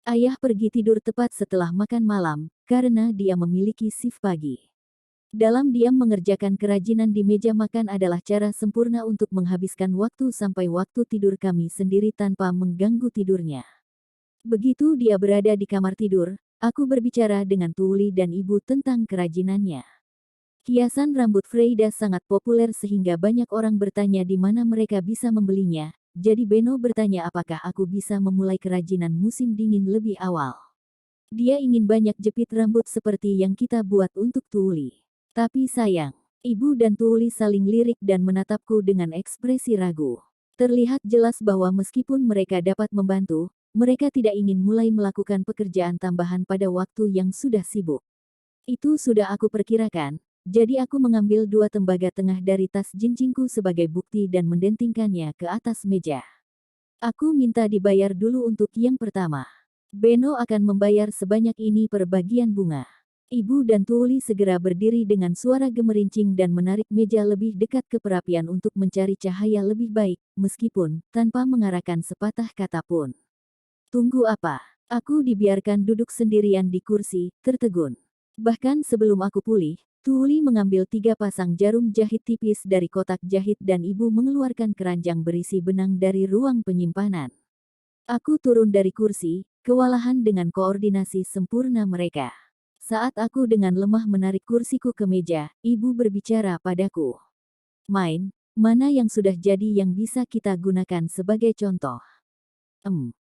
Ayah pergi tidur tepat setelah makan malam, karena dia memiliki shift pagi. Dalam diam mengerjakan kerajinan di meja makan adalah cara sempurna untuk menghabiskan waktu sampai waktu tidur kami sendiri tanpa mengganggu tidurnya. Begitu dia berada di kamar tidur, aku berbicara dengan Tuli dan ibu tentang kerajinannya. Hiasan rambut Freida sangat populer sehingga banyak orang bertanya di mana mereka bisa membelinya, jadi Beno bertanya apakah aku bisa memulai kerajinan musim dingin lebih awal. Dia ingin banyak jepit rambut seperti yang kita buat untuk Tuli. Tapi sayang, ibu dan Tuli saling lirik dan menatapku dengan ekspresi ragu. Terlihat jelas bahwa meskipun mereka dapat membantu, mereka tidak ingin mulai melakukan pekerjaan tambahan pada waktu yang sudah sibuk. Itu sudah aku perkirakan, jadi aku mengambil dua tembaga tengah dari tas jinjingku sebagai bukti dan mendentingkannya ke atas meja. Aku minta dibayar dulu untuk yang pertama. Beno akan membayar sebanyak ini per bagian bunga. Ibu dan Tuli segera berdiri dengan suara gemerincing dan menarik meja lebih dekat ke perapian untuk mencari cahaya lebih baik, meskipun tanpa mengarahkan sepatah kata pun. Tunggu apa? Aku dibiarkan duduk sendirian di kursi, tertegun. Bahkan sebelum aku pulih, Tuli mengambil 3 pasang jarum jahit tipis dari kotak jahit dan ibu mengeluarkan keranjang berisi benang dari ruang penyimpanan. Aku turun dari kursi, kewalahan dengan koordinasi sempurna mereka. Saat aku dengan lemah menarik kursiku ke meja, ibu berbicara padaku. Mana yang sudah jadi yang bisa kita gunakan sebagai contoh?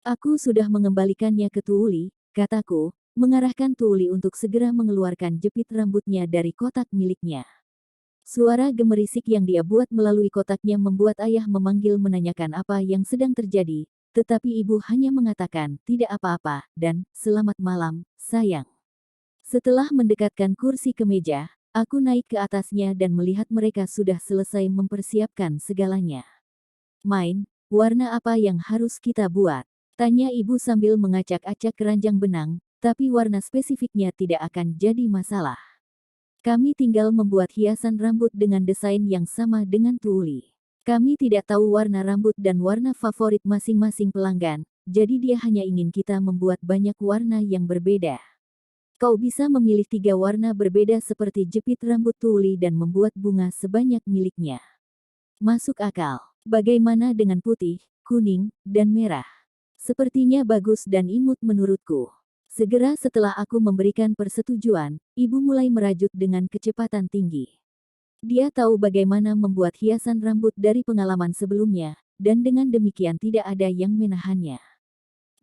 Aku sudah mengembalikannya ke Tuli, kataku, mengarahkan Tuli untuk segera mengeluarkan jepit rambutnya dari kotak miliknya. Suara gemerisik yang dia buat melalui kotaknya membuat ayah memanggil menanyakan apa yang sedang terjadi, tetapi ibu hanya mengatakan, tidak apa-apa, dan, selamat malam, sayang. Setelah mendekatkan kursi ke meja, aku naik ke atasnya dan melihat mereka sudah selesai mempersiapkan segalanya. Warna apa yang harus kita buat? Tanya ibu sambil mengacak-acak keranjang benang, tapi warna spesifiknya tidak akan jadi masalah. Kami tinggal membuat hiasan rambut dengan desain yang sama dengan Tuli. Kami tidak tahu warna rambut dan warna favorit masing-masing pelanggan, jadi dia hanya ingin kita membuat banyak warna yang berbeda. Kau bisa memilih 3 warna berbeda seperti jepit rambut Tuli dan membuat bunga sebanyak miliknya. Masuk akal. Bagaimana dengan putih, kuning, dan merah? Sepertinya bagus dan imut menurutku. Segera setelah aku memberikan persetujuan, ibu mulai merajut dengan kecepatan tinggi. Dia tahu bagaimana membuat hiasan rambut dari pengalaman sebelumnya, dan dengan demikian tidak ada yang menahannya.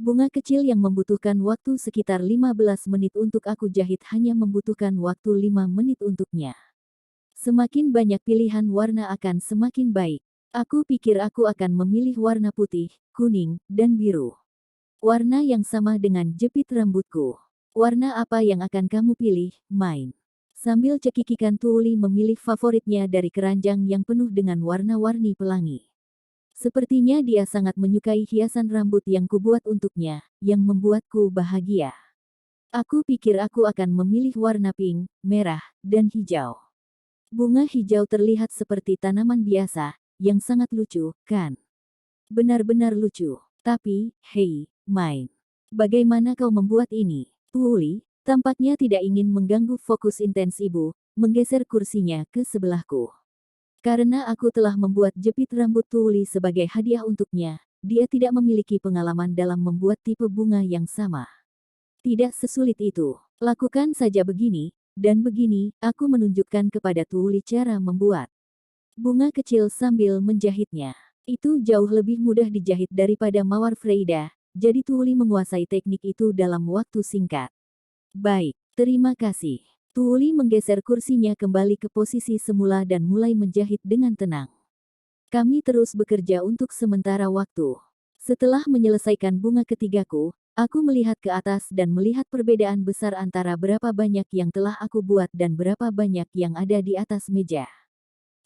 Bunga kecil yang membutuhkan waktu sekitar 15 menit untuk aku jahit hanya membutuhkan waktu 5 menit untuknya. Semakin banyak pilihan warna akan semakin baik. Aku pikir aku akan memilih warna putih, kuning, dan biru. Warna yang sama dengan jepit rambutku. Warna apa yang akan kamu pilih, Sambil cekikikan Tuli memilih favoritnya dari keranjang yang penuh dengan warna-warni pelangi. Sepertinya dia sangat menyukai hiasan rambut yang kubuat untuknya, yang membuatku bahagia. Aku pikir aku akan memilih warna pink, merah, dan hijau. Bunga hijau terlihat seperti tanaman biasa, yang sangat lucu, kan? Benar-benar lucu. Tapi, hei, bagaimana kau membuat ini? Tuli, tampaknya tidak ingin mengganggu fokus intens ibu, menggeser kursinya ke sebelahku. Karena aku telah membuat jepit rambut Tuli sebagai hadiah untuknya, dia tidak memiliki pengalaman dalam membuat tipe bunga yang sama. Tidak sesulit itu. Lakukan saja begini, dan begini, aku menunjukkan kepada Tuli cara membuat bunga kecil sambil menjahitnya. Itu jauh lebih mudah dijahit daripada mawar Freida, jadi Tuli menguasai teknik itu dalam waktu singkat. Baik, terima kasih. Tuli menggeser kursinya kembali ke posisi semula dan mulai menjahit dengan tenang. Kami terus bekerja untuk sementara waktu. Setelah menyelesaikan bunga ketigaku, aku melihat ke atas dan melihat perbedaan besar antara berapa banyak yang telah aku buat dan berapa banyak yang ada di atas meja.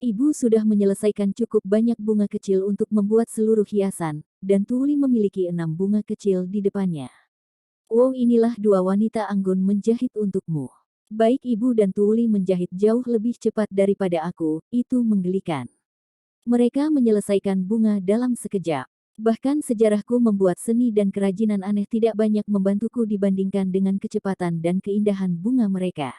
Ibu sudah menyelesaikan cukup banyak bunga kecil untuk membuat seluruh hiasan, dan Tuli memiliki 6 bunga kecil di depannya. Wow, inilah 2 wanita anggun menjahit untukmu. Baik ibu dan Tuli menjahit jauh lebih cepat daripada aku, itu menggelikan. Mereka menyelesaikan bunga dalam sekejap. Bahkan sejarahku membuat seni dan kerajinan aneh tidak banyak membantuku dibandingkan dengan kecepatan dan keindahan bunga mereka.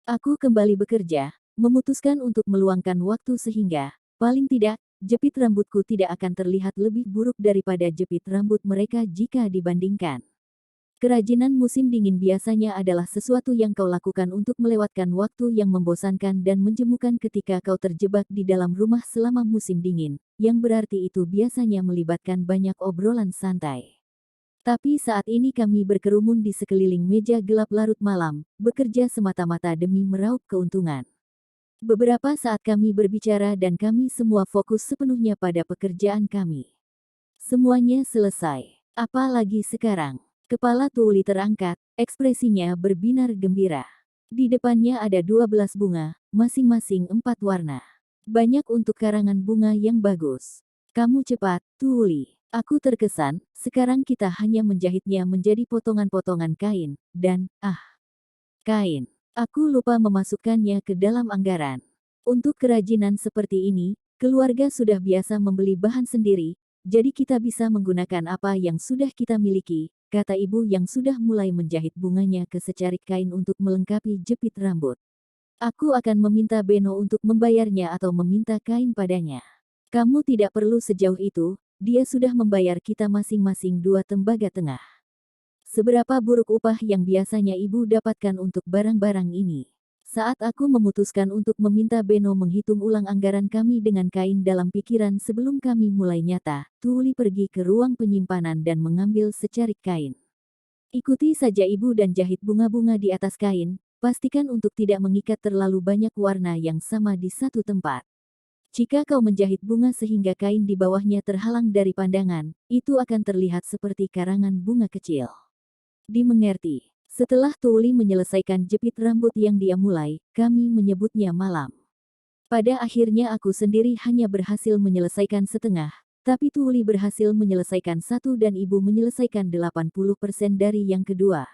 Aku kembali bekerja, memutuskan untuk meluangkan waktu sehingga, paling tidak, jepit rambutku tidak akan terlihat lebih buruk daripada jepit rambut mereka jika dibandingkan. Kerajinan musim dingin biasanya adalah sesuatu yang kau lakukan untuk melewatkan waktu yang membosankan dan menjemukan ketika kau terjebak di dalam rumah selama musim dingin, yang berarti itu biasanya melibatkan banyak obrolan santai. Tapi saat ini kami berkerumun di sekeliling meja gelap larut malam, bekerja semata-mata demi meraup keuntungan. Beberapa saat kami berbicara dan kami semua fokus sepenuhnya pada pekerjaan kami. Semuanya selesai. Apalagi sekarang. Kepala Tuuli terangkat, ekspresinya berbinar gembira. Di depannya ada 12 bunga, masing-masing 4 warna. Banyak untuk karangan bunga yang bagus. Kamu cepat, Tuuli. Aku terkesan, sekarang kita hanya menjahitnya menjadi potongan-potongan kain, dan, kain. Aku lupa memasukkannya ke dalam anggaran. Untuk kerajinan seperti ini, keluarga sudah biasa membeli bahan sendiri, jadi kita bisa menggunakan apa yang sudah kita miliki, kata ibu yang sudah mulai menjahit bunganya ke secarik kain untuk melengkapi jepit rambut. Aku akan meminta Beno untuk membayarnya atau meminta kain padanya. Kamu tidak perlu sejauh itu, dia sudah membayar kita masing-masing 2 tembaga tengah. Seberapa buruk upah yang biasanya ibu dapatkan untuk barang-barang ini? Saat aku memutuskan untuk meminta Beno menghitung ulang anggaran kami dengan kain dalam pikiran sebelum kami mulai nyata, Tuuli pergi ke ruang penyimpanan dan mengambil secarik kain. Ikuti saja ibu dan jahit bunga-bunga di atas kain, pastikan untuk tidak mengikat terlalu banyak warna yang sama di satu tempat. Jika kau menjahit bunga sehingga kain di bawahnya terhalang dari pandangan, itu akan terlihat seperti karangan bunga kecil. Dimengerti. Setelah Tuuli menyelesaikan jepit rambut yang dia mulai, kami menyebutnya malam. Pada akhirnya aku sendiri hanya berhasil menyelesaikan setengah, tapi Tuuli berhasil menyelesaikan 1 dan ibu menyelesaikan 80% dari yang kedua.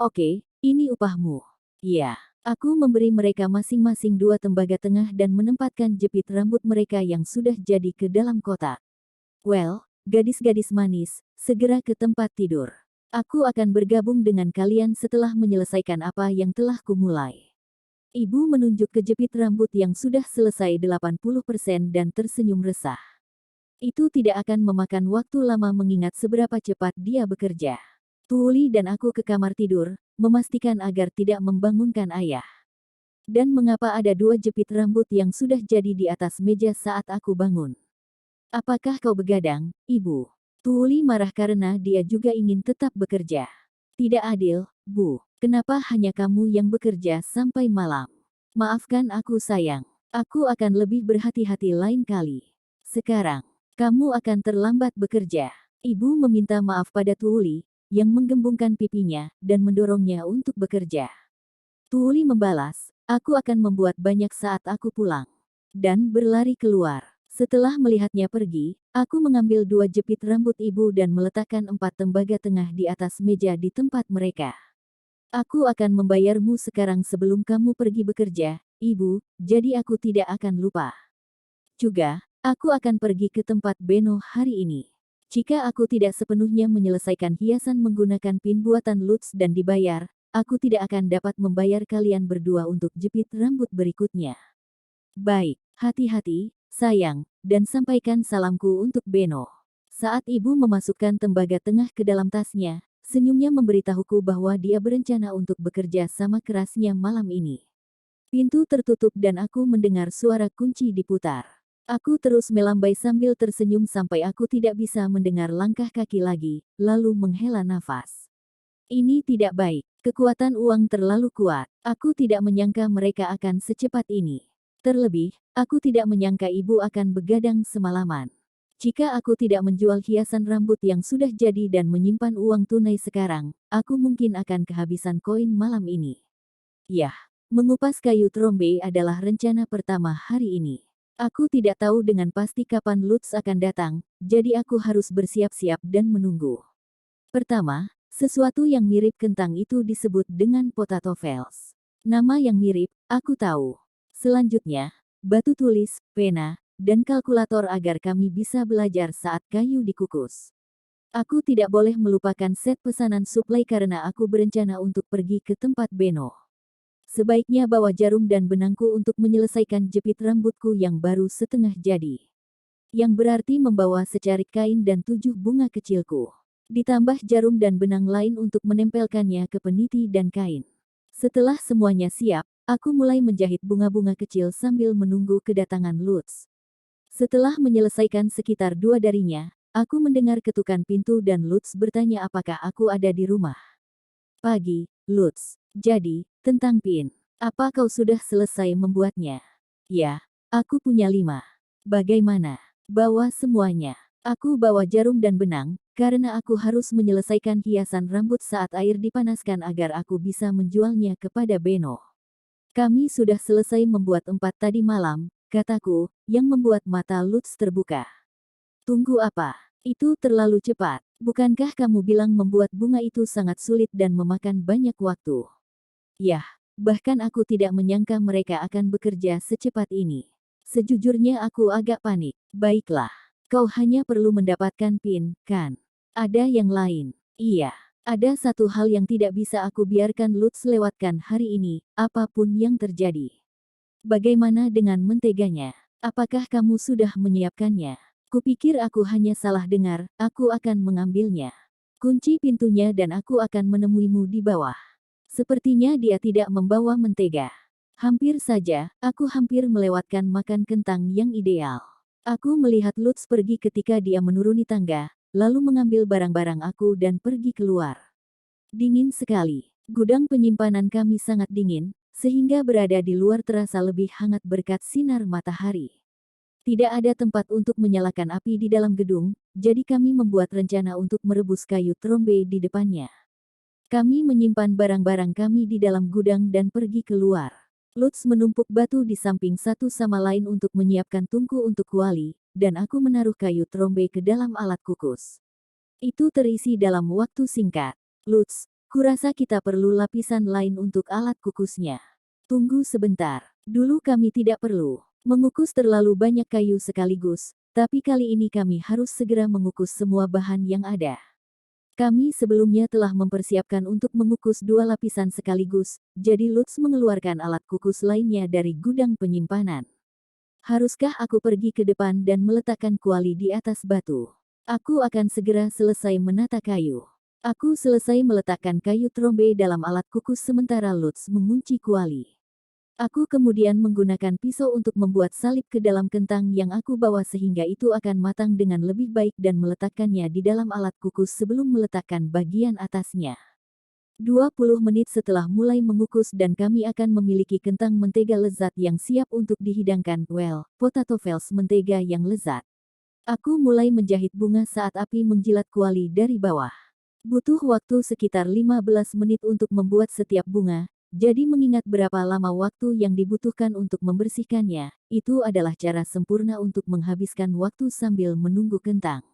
Oke, ini upahmu. Iya, aku memberi mereka masing-masing 2 tembaga tengah dan menempatkan jepit rambut mereka yang sudah jadi ke dalam kotak. Well, gadis-gadis manis, segera ke tempat tidur. Aku akan bergabung dengan kalian setelah menyelesaikan apa yang telah kumulai. Ibu menunjuk ke jepit rambut yang sudah selesai 80% dan tersenyum resah. Itu tidak akan memakan waktu lama mengingat seberapa cepat dia bekerja. Tuuli dan aku ke kamar tidur, memastikan agar tidak membangunkan ayah. Dan mengapa ada 2 jepit rambut yang sudah jadi di atas meja saat aku bangun? Apakah kau begadang, ibu? Tuuli marah karena dia juga ingin tetap bekerja. Tidak adil, Bu. Kenapa hanya kamu yang bekerja sampai malam? Maafkan aku sayang. Aku akan lebih berhati-hati lain kali. Sekarang, kamu akan terlambat bekerja. Ibu meminta maaf pada Tuuli, yang menggembungkan pipinya, dan mendorongnya untuk bekerja. Tuuli membalas, aku akan membuat banyak saat aku pulang. Dan berlari keluar. Setelah melihatnya pergi, aku mengambil 2 jepit rambut ibu dan meletakkan 4 tembaga tengah di atas meja di tempat mereka. Aku akan membayarmu sekarang sebelum kamu pergi bekerja, ibu, jadi aku tidak akan lupa. Juga, aku akan pergi ke tempat Beno hari ini. Jika aku tidak sepenuhnya menyelesaikan hiasan menggunakan pin buatan Lutz dan dibayar, aku tidak akan dapat membayar kalian berdua untuk jepit rambut berikutnya. Baik, hati-hati, sayang, dan sampaikan salamku untuk Beno. Saat ibu memasukkan tembaga tengah ke dalam tasnya, senyumnya memberitahuku bahwa dia berencana untuk bekerja sama kerasnya malam ini. Pintu tertutup dan aku mendengar suara kunci diputar. Aku terus melambai sambil tersenyum sampai aku tidak bisa mendengar langkah kaki lagi, lalu menghela nafas. Ini tidak baik. Kekuatan uang terlalu kuat. Aku tidak menyangka mereka akan secepat ini. Terlebih, aku tidak menyangka ibu akan begadang semalaman. Jika aku tidak menjual hiasan rambut yang sudah jadi dan menyimpan uang tunai sekarang, aku mungkin akan kehabisan koin malam ini. Yah, mengupas kayu trombe adalah rencana pertama hari ini. Aku tidak tahu dengan pasti kapan Lutz akan datang, jadi aku harus bersiap-siap dan menunggu. Pertama, sesuatu yang mirip kentang itu disebut dengan potato fels. Nama yang mirip, aku tahu. Selanjutnya, batu tulis, pena, dan kalkulator agar kami bisa belajar saat kayu dikukus. Aku tidak boleh melupakan set pesanan suplai karena aku berencana untuk pergi ke tempat Beno. Sebaiknya bawa jarum dan benangku untuk menyelesaikan jepit rambutku yang baru setengah jadi. Yang berarti membawa secarik kain dan 7 bunga kecilku. Ditambah jarum dan benang lain untuk menempelkannya ke peniti dan kain. Setelah semuanya siap, aku mulai menjahit bunga-bunga kecil sambil menunggu kedatangan Lutz. Setelah menyelesaikan sekitar 2 darinya, aku mendengar ketukan pintu dan Lutz bertanya apakah aku ada di rumah. Pagi, Lutz. Jadi, tentang pin. Apa kau sudah selesai membuatnya? Ya, aku punya 5. Bagaimana? Bawa semuanya. Aku bawa jarum dan benang, karena aku harus menyelesaikan hiasan rambut saat air dipanaskan agar aku bisa menjualnya kepada Beno. Kami sudah selesai membuat 4 tadi malam, kataku, yang membuat mata Lutz terbuka. Tunggu apa? Itu terlalu cepat. Bukankah kamu bilang membuat bunga itu sangat sulit dan memakan banyak waktu? Yah, bahkan aku tidak menyangka mereka akan bekerja secepat ini. Sejujurnya aku agak panik. Baiklah, kau hanya perlu mendapatkan pin, kan? Ada yang lain. Iya, ada satu hal yang tidak bisa aku biarkan Lutz lewatkan hari ini, apapun yang terjadi. Bagaimana dengan menteganya? Apakah kamu sudah menyiapkannya? Kupikir aku hanya salah dengar, aku akan mengambilnya. Kunci pintunya dan aku akan menemuimu di bawah. Sepertinya dia tidak membawa mentega. Hampir saja, aku hampir melewatkan makan kentang yang ideal. Aku melihat Lutz pergi ketika dia menuruni tangga, lalu mengambil barang-barang aku dan pergi keluar. Dingin sekali. Gudang penyimpanan kami sangat dingin, sehingga berada di luar terasa lebih hangat berkat sinar matahari. Tidak ada tempat untuk menyalakan api di dalam gedung, jadi kami membuat rencana untuk merebus kayu trombe di depannya. Kami menyimpan barang-barang kami di dalam gudang dan pergi keluar. Lutz menumpuk batu di samping satu sama lain untuk menyiapkan tungku untuk kuali, dan aku menaruh kayu trombe ke dalam alat kukus. Itu terisi dalam waktu singkat. Lutz, kurasa kita perlu lapisan lain untuk alat kukusnya. Tunggu sebentar. Dulu kami tidak perlu mengukus terlalu banyak kayu sekaligus, tapi kali ini kami harus segera mengukus semua bahan yang ada. Kami sebelumnya telah mempersiapkan untuk mengukus 2 lapisan sekaligus, jadi Lutz mengeluarkan alat kukus lainnya dari gudang penyimpanan. Haruskah aku pergi ke depan dan meletakkan kuali di atas batu? Aku akan segera selesai menata kayu. Aku selesai meletakkan kayu trombe dalam alat kukus sementara Lutz mengunci kuali. Aku kemudian menggunakan pisau untuk membuat salib ke dalam kentang yang aku bawa sehingga itu akan matang dengan lebih baik dan meletakkannya di dalam alat kukus sebelum meletakkan bagian atasnya. 20 menit setelah mulai mengukus dan kami akan memiliki kentang mentega lezat yang siap untuk dihidangkan, potato fels mentega yang lezat. Aku mulai menjahit bunga saat api menjilat kuali dari bawah. Butuh waktu sekitar 15 menit untuk membuat setiap bunga. Jadi mengingat berapa lama waktu yang dibutuhkan untuk membersihkannya, itu adalah cara sempurna untuk menghabiskan waktu sambil menunggu kentang.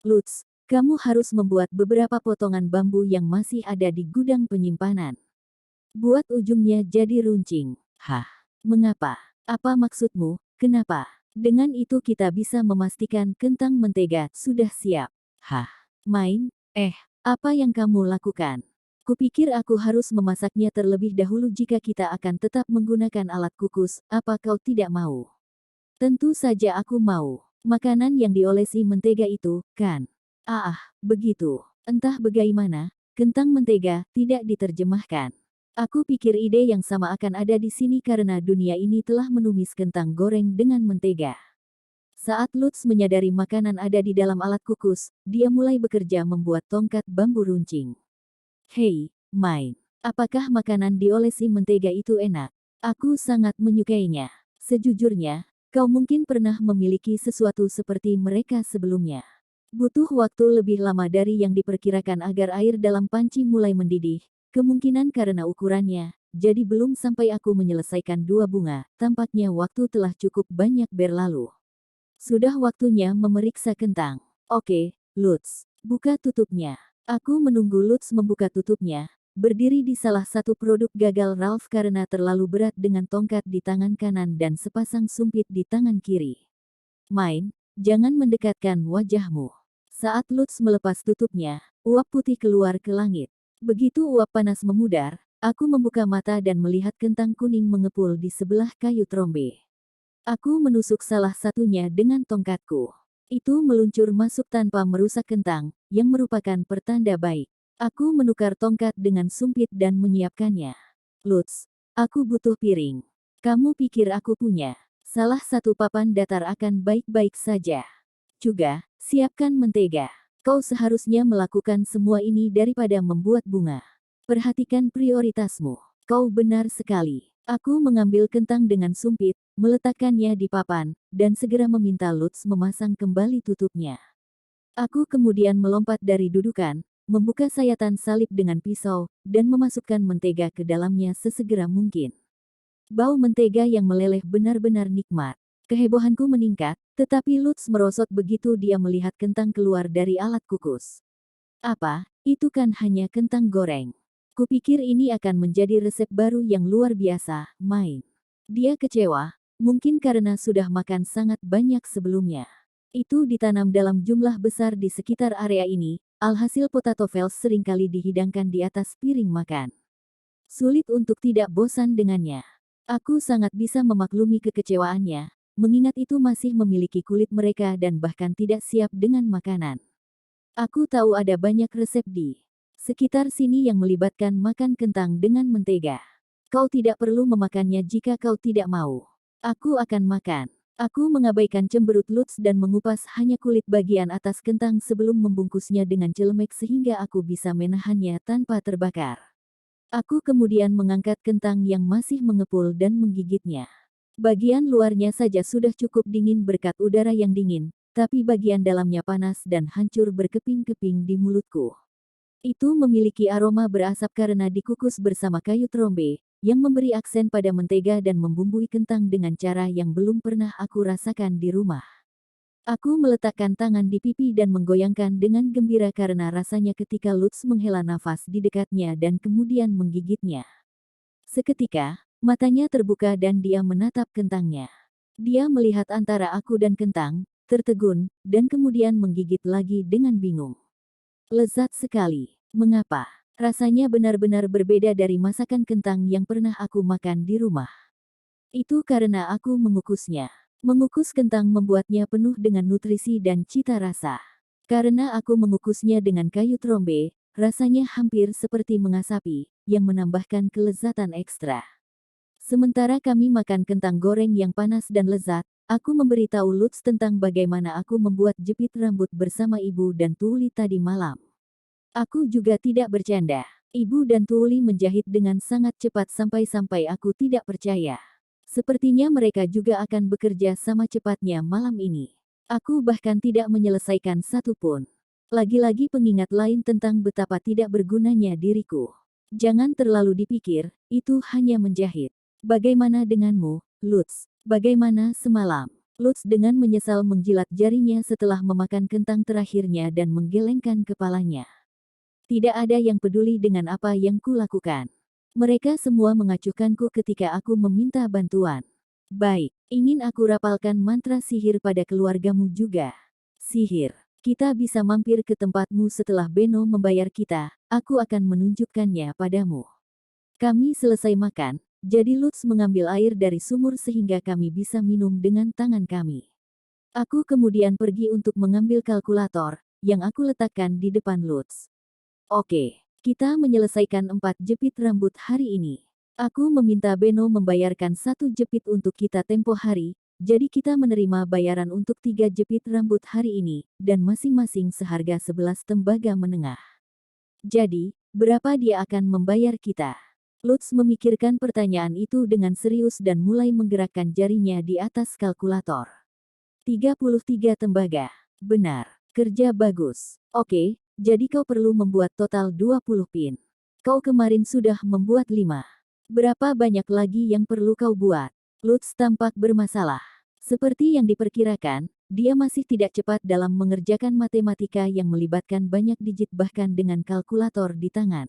Lutz, kamu harus membuat beberapa potongan bambu yang masih ada di gudang penyimpanan. Buat ujungnya jadi runcing. Hah? Mengapa? Apa maksudmu? Kenapa? Dengan itu kita bisa memastikan kentang mentega sudah siap. Hah? Main? Apa yang kamu lakukan? Kupikir aku harus memasaknya terlebih dahulu jika kita akan tetap menggunakan alat kukus, apa kau tidak mau? Tentu saja aku mau. Makanan yang diolesi mentega itu, kan? Begitu. Entah bagaimana, kentang mentega tidak diterjemahkan. Aku pikir ide yang sama akan ada di sini karena dunia ini telah menumis kentang goreng dengan mentega. Saat Lutz menyadari makanan ada di dalam alat kukus, dia mulai bekerja membuat tongkat bambu runcing. Hei, main. Apakah makanan diolesi mentega itu enak? Aku sangat menyukainya. Sejujurnya, kau mungkin pernah memiliki sesuatu seperti mereka sebelumnya. Butuh waktu lebih lama dari yang diperkirakan agar air dalam panci mulai mendidih, kemungkinan karena ukurannya, jadi belum sampai aku menyelesaikan 2 bunga, tampaknya waktu telah cukup banyak berlalu. Sudah waktunya memeriksa kentang. Oke, Lutz, buka tutupnya. Aku menunggu Lutz membuka tutupnya, berdiri di salah satu produk gagal Ralph karena terlalu berat dengan tongkat di tangan kanan dan sepasang sumpit di tangan kiri. Main, jangan mendekatkan wajahmu. Saat Lutz melepas tutupnya, uap putih keluar ke langit. Begitu uap panas memudar, aku membuka mata dan melihat kentang kuning mengepul di sebelah kayu trombe. Aku menusuk salah satunya dengan tongkatku. Itu meluncur masuk tanpa merusak kentang, yang merupakan pertanda baik. Aku menukar tongkat dengan sumpit dan menyiapkannya. Lutz, aku butuh piring. Kamu pikir aku punya salah satu papan datar akan baik-baik saja. Juga, siapkan mentega. Kau seharusnya melakukan semua ini daripada membuat bunga. Perhatikan prioritasmu. Kau benar sekali. Aku mengambil kentang dengan sumpit, meletakkannya di papan, dan segera meminta Lutz memasang kembali tutupnya. Aku kemudian melompat dari dudukan, membuka sayatan salib dengan pisau, dan memasukkan mentega ke dalamnya sesegera mungkin. Bau mentega yang meleleh benar-benar nikmat. Kehebohanku meningkat, tetapi Lutz merosot begitu dia melihat kentang keluar dari alat kukus. Apa, itu kan hanya kentang goreng. Kupikir ini akan menjadi resep baru yang luar biasa, main. Dia kecewa, mungkin karena sudah makan sangat banyak sebelumnya. Itu ditanam dalam jumlah besar di sekitar area ini, alhasil potato fels seringkali dihidangkan di atas piring makan. Sulit untuk tidak bosan dengannya. Aku sangat bisa memaklumi kekecewaannya, mengingat itu masih memiliki kulit mereka dan bahkan tidak siap dengan makanan. Aku tahu ada banyak resep di sekitar sini yang melibatkan makan kentang dengan mentega. Kau tidak perlu memakannya jika kau tidak mau. Aku akan makan. Aku mengabaikan cemberut Lutz dan mengupas hanya kulit bagian atas kentang sebelum membungkusnya dengan celemek sehingga aku bisa menahannya tanpa terbakar. Aku kemudian mengangkat kentang yang masih mengepul dan menggigitnya. Bagian luarnya saja sudah cukup dingin berkat udara yang dingin, tapi bagian dalamnya panas dan hancur berkeping-keping di mulutku. Itu memiliki aroma berasap karena dikukus bersama kayu trombe, yang memberi aksen pada mentega dan membumbui kentang dengan cara yang belum pernah aku rasakan di rumah. Aku meletakkan tangan di pipi dan menggoyangkan dengan gembira karena rasanya ketika Lutz menghela nafas di dekatnya dan kemudian menggigitnya. Seketika, matanya terbuka dan dia menatap kentangnya. Dia melihat antara aku dan kentang, tertegun, dan kemudian menggigit lagi dengan bingung. Lezat sekali. Mengapa? Rasanya benar-benar berbeda dari masakan kentang yang pernah aku makan di rumah. Itu karena aku mengukusnya. Mengukus kentang membuatnya penuh dengan nutrisi dan cita rasa. Karena aku mengukusnya dengan kayu trombe, rasanya hampir seperti mengasapi, yang menambahkan kelezatan ekstra. Sementara kami makan kentang goreng yang panas dan lezat, aku memberitahu Lutz tentang bagaimana aku membuat jepit rambut bersama ibu dan Tuuli tadi malam. Aku juga tidak bercanda. Ibu dan Tuuli menjahit dengan sangat cepat sampai-sampai aku tidak percaya. Sepertinya mereka juga akan bekerja sama cepatnya malam ini. Aku bahkan tidak menyelesaikan satu pun. Lagi-lagi pengingat lain tentang betapa tidak bergunanya diriku. Jangan terlalu dipikir, itu hanya menjahit. Bagaimana denganmu, Lutz? Bagaimana semalam? Lutz dengan menyesal menjilat jarinya setelah memakan kentang terakhirnya dan menggelengkan kepalanya. Tidak ada yang peduli dengan apa yang kulakukan. Mereka semua mengacuhkanku ketika aku meminta bantuan. Baik, ingin aku rapalkan mantra sihir pada keluargamu juga. Sihir. Kita bisa mampir ke tempatmu setelah Beno membayar kita, aku akan menunjukkannya padamu. Kami selesai makan, jadi Lutz mengambil air dari sumur sehingga kami bisa minum dengan tangan kami. Aku kemudian pergi untuk mengambil kalkulator, yang aku letakkan di depan Lutz. Oke. Kita menyelesaikan 4 jepit rambut hari ini. Aku meminta Beno membayarkan 1 jepit untuk kita tempo hari, jadi kita menerima bayaran untuk 3 jepit rambut hari ini, dan masing-masing seharga 11 tembaga menengah. Jadi, berapa dia akan membayar kita? Lutz memikirkan pertanyaan itu dengan serius dan mulai menggerakkan jarinya di atas kalkulator. 33 tembaga. Benar. Kerja bagus. Oke. Jadi kau perlu membuat total 20 pin. Kau kemarin sudah membuat 5. Berapa banyak lagi yang perlu kau buat? Lutz tampak bermasalah. Seperti yang diperkirakan, dia masih tidak cepat dalam mengerjakan matematika yang melibatkan banyak digit bahkan dengan kalkulator di tangan.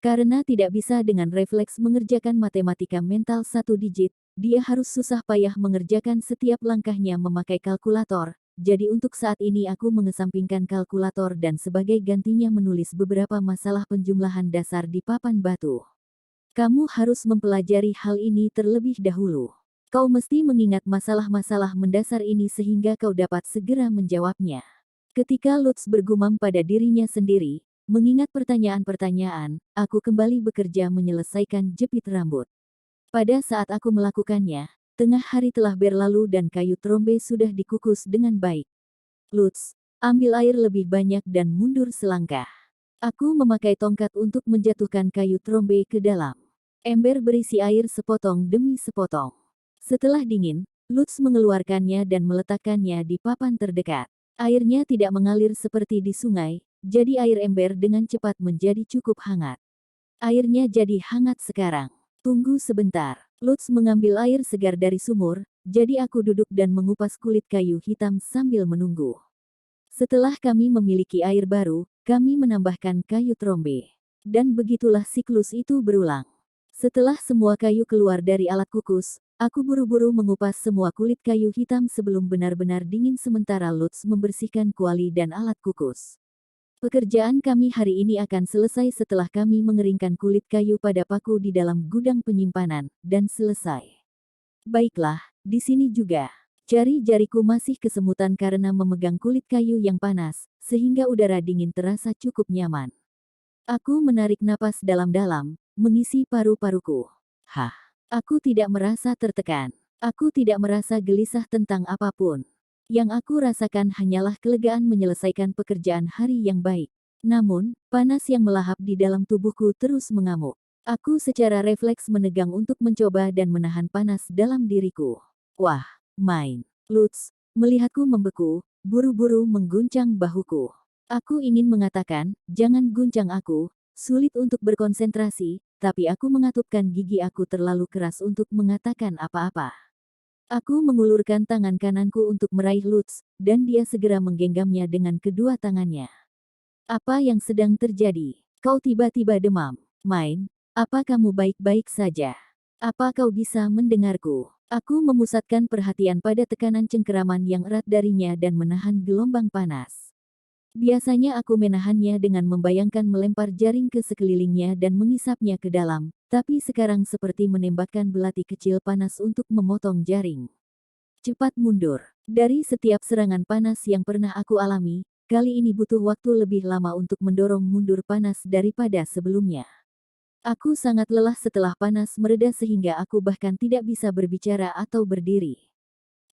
Karena tidak bisa dengan refleks mengerjakan matematika mental 1 digit, dia harus susah payah mengerjakan setiap langkahnya memakai kalkulator. Jadi untuk saat ini aku mengesampingkan kalkulator dan sebagai gantinya menulis beberapa masalah penjumlahan dasar di papan batu. Kamu harus mempelajari hal ini terlebih dahulu. Kau mesti mengingat masalah-masalah mendasar ini sehingga kau dapat segera menjawabnya. Ketika Lutz bergumam pada dirinya sendiri, mengingat pertanyaan-pertanyaan, aku kembali bekerja menyelesaikan jepit rambut. Pada saat aku melakukannya, tengah hari telah berlalu dan kayu trombe sudah dikukus dengan baik. Lutz, ambil air lebih banyak dan mundur selangkah. Aku memakai tongkat untuk menjatuhkan kayu trombe ke dalam. Ember berisi air sepotong demi sepotong. Setelah dingin, Lutz mengeluarkannya dan meletakkannya di papan terdekat. Airnya tidak mengalir seperti di sungai, jadi air ember dengan cepat menjadi cukup hangat. Airnya jadi hangat sekarang. Tunggu sebentar. Lutz mengambil air segar dari sumur, jadi aku duduk dan mengupas kulit kayu hitam sambil menunggu. Setelah kami memiliki air baru, kami menambahkan kayu trombe. Dan begitulah siklus itu berulang. Setelah semua kayu keluar dari alat kukus, aku buru-buru mengupas semua kulit kayu hitam sebelum benar-benar dingin sementara Lutz membersihkan kuali dan alat kukus. Pekerjaan kami hari ini akan selesai setelah kami mengeringkan kulit kayu pada paku di dalam gudang penyimpanan, dan selesai. Baiklah, di sini juga. Jari-jariku masih kesemutan karena memegang kulit kayu yang panas, sehingga udara dingin terasa cukup nyaman. Aku menarik napas dalam-dalam, mengisi paru-paruku. Hah, aku tidak merasa tertekan. Aku tidak merasa gelisah tentang apapun. Yang aku rasakan hanyalah kelegaan menyelesaikan pekerjaan hari yang baik. Namun, panas yang melahap di dalam tubuhku terus mengamuk. Aku secara refleks menegang untuk mencoba dan menahan panas dalam diriku. Wah, main. Lutz, melihatku membeku, buru-buru mengguncang bahuku. Aku ingin mengatakan, jangan guncang aku, sulit untuk berkonsentrasi, tapi aku mengatupkan gigi aku terlalu keras untuk mengatakan apa-apa. Aku mengulurkan tangan kananku untuk meraih Lutz, dan dia segera menggenggamnya dengan kedua tangannya. Apa yang sedang terjadi? Kau tiba-tiba demam. Main, apa kamu baik-baik saja? Apa kau bisa mendengarku? Aku memusatkan perhatian pada tekanan cengkeraman yang erat darinya dan menahan gelombang panas. Biasanya aku menahannya dengan membayangkan melempar jaring ke sekelilingnya dan mengisapnya ke dalam, tapi sekarang seperti menembakkan belati kecil panas untuk memotong jaring. Cepat mundur. Dari setiap serangan panas yang pernah aku alami, kali ini butuh waktu lebih lama untuk mendorong mundur panas daripada sebelumnya. Aku sangat lelah setelah panas mereda sehingga aku bahkan tidak bisa berbicara atau berdiri.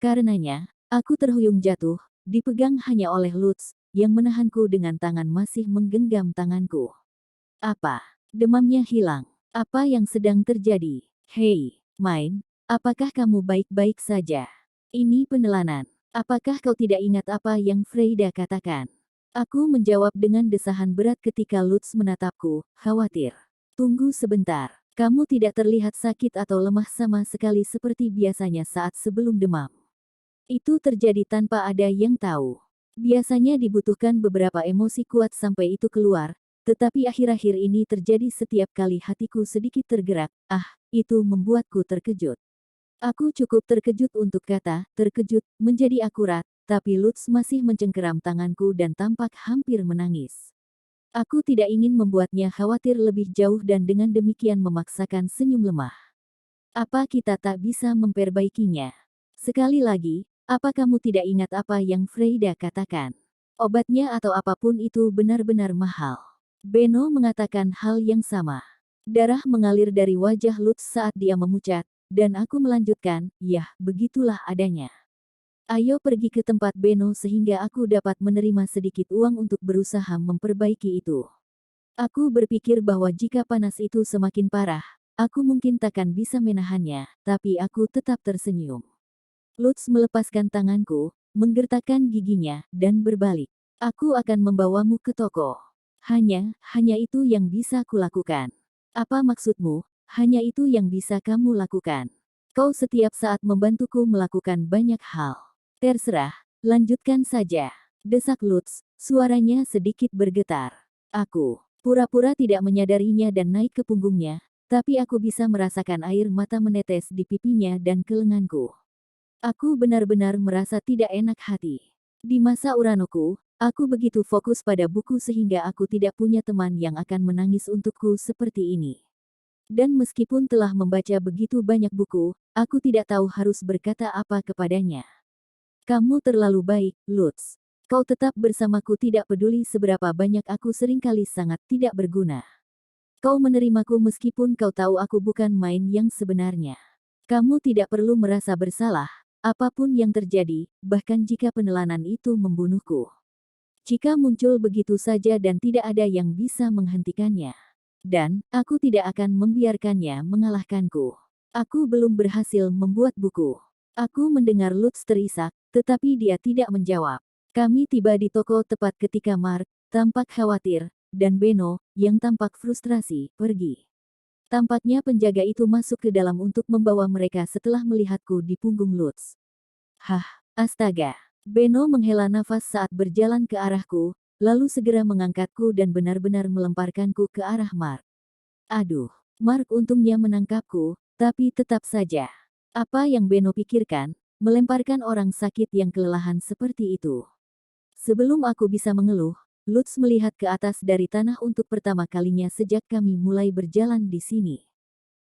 Karenanya, aku terhuyung jatuh, dipegang hanya oleh Lutz, yang menahanku dengan tangan masih menggenggam tanganku. Apa? Demamnya hilang. Apa yang sedang terjadi? Hei, Main, apakah kamu baik-baik saja? Ini penelanan. Apakah kau tidak ingat apa yang Freida katakan? Aku menjawab dengan desahan berat ketika Lutz menatapku, khawatir. Tunggu sebentar. Kamu tidak terlihat sakit atau lemah sama sekali seperti biasanya saat sebelum demam. Itu terjadi tanpa ada yang tahu. Biasanya dibutuhkan beberapa emosi kuat sampai itu keluar, tetapi akhir-akhir ini terjadi setiap kali hatiku sedikit tergerak. Itu membuatku terkejut. Aku cukup terkejut untuk kata terkejut menjadi akurat, tapi Lutz masih mencengkeram tanganku dan tampak hampir menangis. Aku tidak ingin membuatnya khawatir lebih jauh dan dengan demikian memaksakan senyum lemah. Apa kita tak bisa memperbaikinya? Sekali lagi, apa kamu tidak ingat apa yang Freida katakan? Obatnya atau apapun itu benar-benar mahal. Beno mengatakan hal yang sama. Darah mengalir dari wajah Lutz saat dia memucat, dan aku melanjutkan, yah, begitulah adanya. Ayo pergi ke tempat Beno sehingga aku dapat menerima sedikit uang untuk berusaha memperbaiki itu. Aku berpikir bahwa jika panas itu semakin parah, aku mungkin takkan bisa menahannya, tapi aku tetap tersenyum. Lutz melepaskan tanganku, menggertakkan giginya, dan berbalik. Aku akan membawamu ke toko. Hanya itu yang bisa kulakukan. Apa maksudmu? Hanya itu yang bisa kamu lakukan. Kau setiap saat membantuku melakukan banyak hal. Terserah, lanjutkan saja. Desak Lutz, suaranya sedikit bergetar. Aku pura-pura tidak menyadarinya dan naik ke punggungnya, tapi aku bisa merasakan air mata menetes di pipinya dan ke lenganku. Aku benar-benar merasa tidak enak hati. Di masa uranoku, aku begitu fokus pada buku sehingga aku tidak punya teman yang akan menangis untukku seperti ini. Dan meskipun telah membaca begitu banyak buku, aku tidak tahu harus berkata apa kepadanya. Kamu terlalu baik, Lutz. Kau tetap bersamaku tidak peduli seberapa banyak aku seringkali sangat tidak berguna. Kau menerimaku meskipun kau tahu aku bukan main yang sebenarnya. Kamu tidak perlu merasa bersalah. Apapun yang terjadi, bahkan jika penelanan itu membunuhku. Jika muncul begitu saja dan tidak ada yang bisa menghentikannya. Dan, aku tidak akan membiarkannya mengalahkanku. Aku belum berhasil membuat buku. Aku mendengar Lutz terisak, tetapi dia tidak menjawab. Kami tiba di toko tepat ketika Mark, tampak khawatir, dan Beno, yang tampak frustrasi, pergi. Tampaknya penjaga itu masuk ke dalam untuk membawa mereka setelah melihatku di punggung Lutz. Hah, astaga. Beno menghela nafas saat berjalan ke arahku, lalu segera mengangkatku dan benar-benar melemparkanku ke arah Mark. Aduh, Mark untungnya menangkapku, tapi tetap saja. Apa yang Beno pikirkan, melemparkan orang sakit yang kelelahan seperti itu. Sebelum aku bisa mengeluh, Lutz melihat ke atas dari tanah untuk pertama kalinya sejak kami mulai berjalan di sini.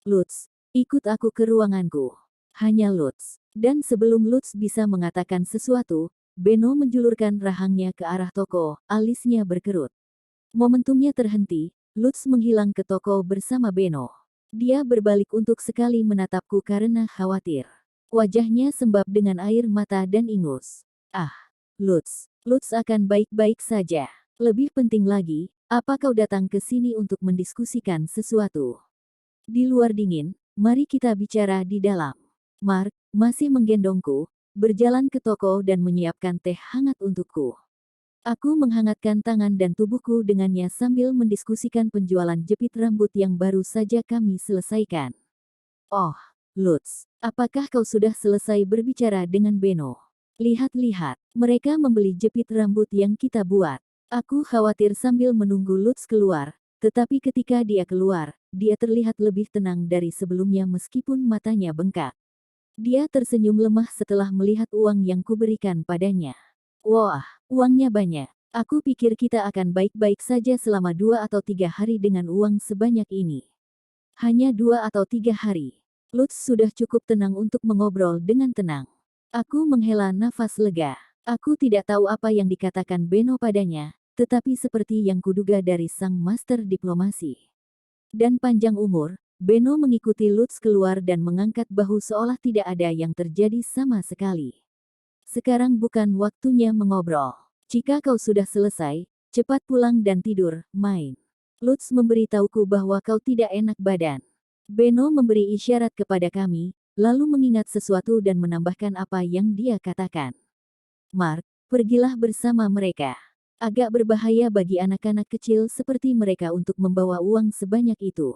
Lutz, ikut aku ke ruanganku. Hanya Lutz. Dan sebelum Lutz bisa mengatakan sesuatu, Beno menjulurkan rahangnya ke arah toko, alisnya berkerut. Momentumnya terhenti, Lutz menghilang ke toko bersama Beno. Dia berbalik untuk sekali menatapku karena khawatir. Wajahnya sembab dengan air mata dan ingus. Ah, Lutz. Lutz akan baik-baik saja. Lebih penting lagi, apa kau datang ke sini untuk mendiskusikan sesuatu? Di luar dingin, mari kita bicara di dalam. Mark, masih menggendongku, berjalan ke toko dan menyiapkan teh hangat untukku. Aku menghangatkan tangan dan tubuhku dengannya sambil mendiskusikan penjualan jepit rambut yang baru saja kami selesaikan. Oh, Lutz, apakah kau sudah selesai berbicara dengan Beno? Lihat-lihat, mereka membeli jepit rambut yang kita buat. Aku khawatir sambil menunggu Lutz keluar, tetapi ketika dia keluar, dia terlihat lebih tenang dari sebelumnya meskipun matanya bengkak. Dia tersenyum lemah setelah melihat uang yang kuberikan padanya. Wah, uangnya banyak. Aku pikir kita akan baik-baik saja selama 2 atau 3 hari dengan uang sebanyak ini. Hanya 2 atau 3 hari. Lutz sudah cukup tenang untuk mengobrol dengan tenang. Aku menghela nafas lega. Aku tidak tahu apa yang dikatakan Beno padanya, tetapi seperti yang kuduga dari sang master diplomasi. Dan panjang umur, Beno mengikuti Lutz keluar dan mengangkat bahu seolah tidak ada yang terjadi sama sekali. Sekarang bukan waktunya mengobrol. Jika kau sudah selesai, cepat pulang dan tidur, main. Lutz memberitahuku bahwa kau tidak enak badan. Beno memberi isyarat kepada kami, lalu mengingat sesuatu dan menambahkan apa yang dia katakan. Mark, pergilah bersama mereka. Agak berbahaya bagi anak-anak kecil seperti mereka untuk membawa uang sebanyak itu.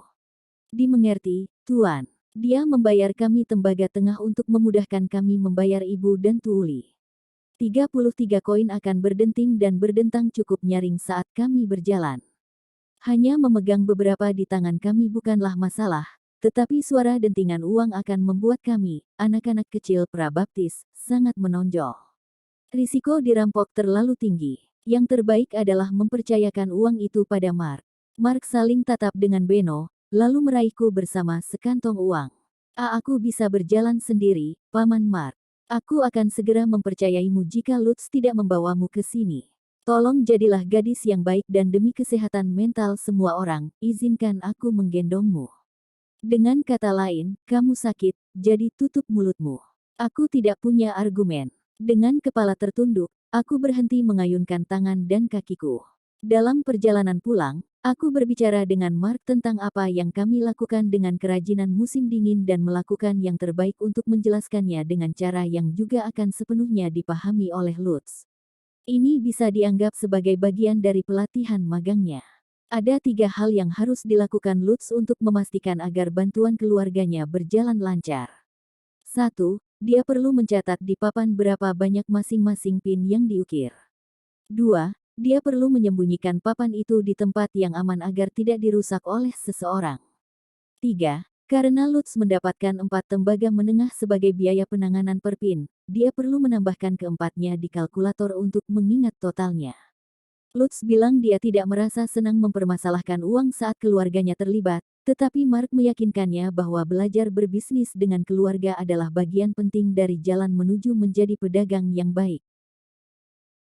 Dimengerti, Tuan. Dia membayar kami tembaga tengah untuk memudahkan kami membayar ibu dan Tuuli. 33 koin akan berdenting dan berdentang cukup nyaring saat kami berjalan. Hanya memegang beberapa di tangan kami bukanlah masalah, tetapi suara dentingan uang akan membuat kami, anak-anak kecil prabaptis, sangat menonjol. Risiko dirampok terlalu tinggi. Yang terbaik adalah mempercayakan uang itu pada Mark. Mark saling tatap dengan Beno, lalu meraihku bersama sekantong uang. Aku bisa berjalan sendiri, Paman Mark. Aku akan segera mempercayaimu jika Lutz tidak membawamu ke sini. Tolong jadilah gadis yang baik dan demi kesehatan mental semua orang, izinkan aku menggendongmu. Dengan kata lain, kamu sakit, jadi tutup mulutmu. Aku tidak punya argumen. Dengan kepala tertunduk, aku berhenti mengayunkan tangan dan kakiku. Dalam perjalanan pulang, aku berbicara dengan Mark tentang apa yang kami lakukan dengan kerajinan musim dingin dan melakukan yang terbaik untuk menjelaskannya dengan cara yang juga akan sepenuhnya dipahami oleh Lutz. Ini bisa dianggap sebagai bagian dari pelatihan magangnya. Ada 3 hal yang harus dilakukan Lutz untuk memastikan agar bantuan keluarganya berjalan lancar. 1. Dia perlu mencatat di papan berapa banyak masing-masing pin yang diukir. 2. Dia perlu menyembunyikan papan itu di tempat yang aman agar tidak dirusak oleh seseorang. 3. Karena Lutz mendapatkan 4 tembaga menengah sebagai biaya penanganan per pin, dia perlu menambahkan keempatnya di kalkulator untuk mengingat totalnya. Lutz bilang dia tidak merasa senang mempermasalahkan uang saat keluarganya terlibat, tetapi Mark meyakinkannya bahwa belajar berbisnis dengan keluarga adalah bagian penting dari jalan menuju menjadi pedagang yang baik.